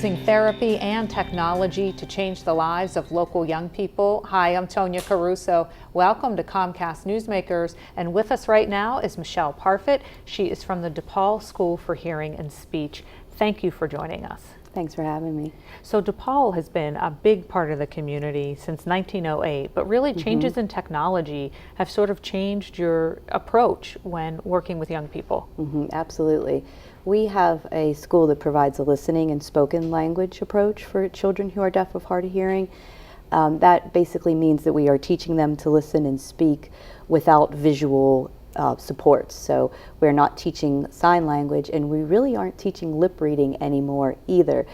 using therapy and technology to change the lives of local young people. Hi, I'm Tonia Caruso. Welcome to Comcast Newsmakers, and with us right now is Michelle Parfitt. She is from the DePaul School for Hearing and Speech. Thank you for joining us. Thanks for having me. So DePaul has been a big part of the community since 1908, but really changes in technology have sort of changed your approach when working with young people. Absolutely. We have a school that provides a listening and spoken language approach for children who are deaf of hard of hearing. That basically means that we are teaching them to listen and speak without visual supports. So we're not teaching sign language, and we really aren't teaching lip reading anymore either.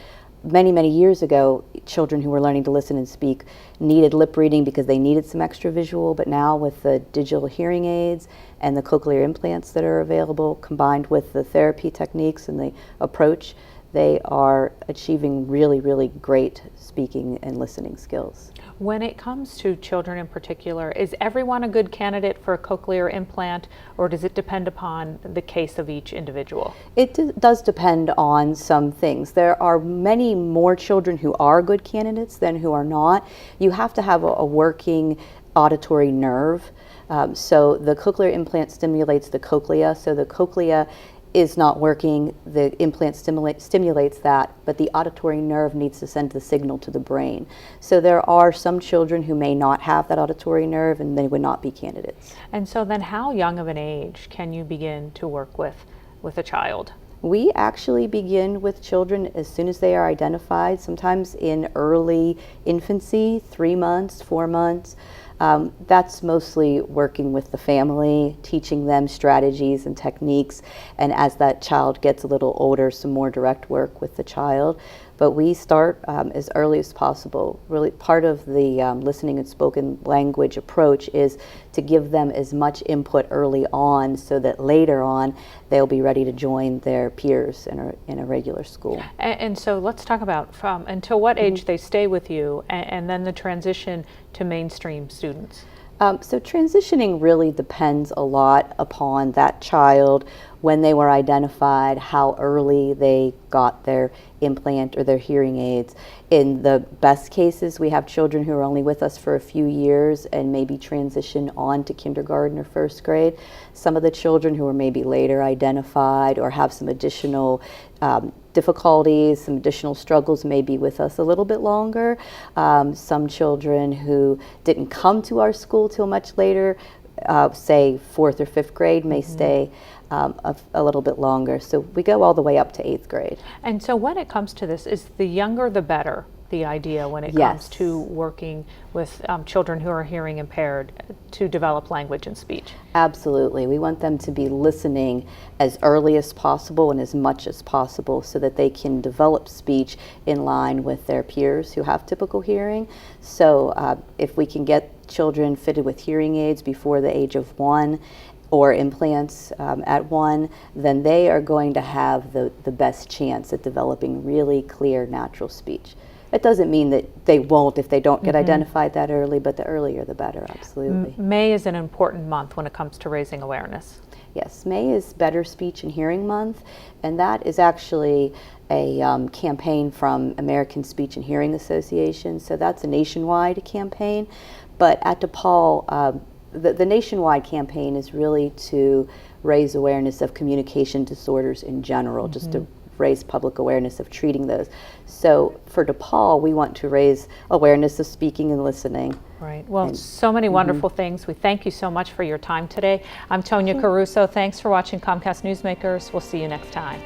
Many years ago, children who were learning to listen and speak needed lip reading because they needed some extra visual, but now with the digital hearing aids and the cochlear implants that are available, combined with the therapy techniques and the approach, they are achieving really great speaking and listening skills. When it comes to children in particular, is everyone a good candidate for a cochlear implant, or does it depend upon the case of each individual? It does depend on some things. There are many more children who are good candidates than who are not. You have to have a working auditory nerve. So the cochlear implant stimulates the cochlea, so the cochlea is not working, the implant stimulates that, but the auditory nerve needs to send the signal to the brain. So there are some children who may not have that auditory nerve, and they would not be candidates. And so then how young of an age can you begin to work with a child? We actually begin with children as soon as they are identified, sometimes in early infancy, 3 months, 4 months. That's mostly working with the family, teaching them strategies and techniques, and as that child gets a little older, some more direct work with the child. But we start as early as possible. Really, part of the listening and spoken language approach is to give them as much input early on so that later on they'll be ready to join their peers in a regular school. And so let's talk about until what age they stay with you, and then the transition to mainstream students. So transitioning really depends a lot upon that child, when they were identified, how early they got their implant or their hearing aids. In the best cases, we have children who are only with us for a few years and maybe transition on to kindergarten or first grade. Some of the children who are maybe later identified or have some additional difficulties, some additional struggles may be with us a little bit longer. Some children who didn't come to our school till much later, say 4th or 5th grade, may stay a little bit longer. So we go all the way up to 8th grade. And so when it comes to this, is the younger the better, the idea when it comes to working with children who are hearing impaired to develop language and speech? Absolutely. We want them to be listening as early as possible and as much as possible so that they can develop speech in line with their peers who have typical hearing. So if we can get children fitted with hearing aids before the age of 1, or implants at 1, then they are going to have the best chance at developing really clear natural speech. It doesn't mean that they won't if they don't get identified that early, but the earlier the better, absolutely. May is an important month when it comes to raising awareness. Yes, May is Better Speech and Hearing Month, and that is actually a campaign from American Speech and Hearing Association, so that's a nationwide campaign. But at DePaul, the nationwide campaign is really to raise awareness of communication disorders in general, just to raise public awareness of treating those. So for DePaul, we want to raise awareness of speaking and listening. Right. Well, so many wonderful things. We thank you so much for your time today. I'm Tonia Caruso. Thanks for watching Comcast Newsmakers. We'll see you next time.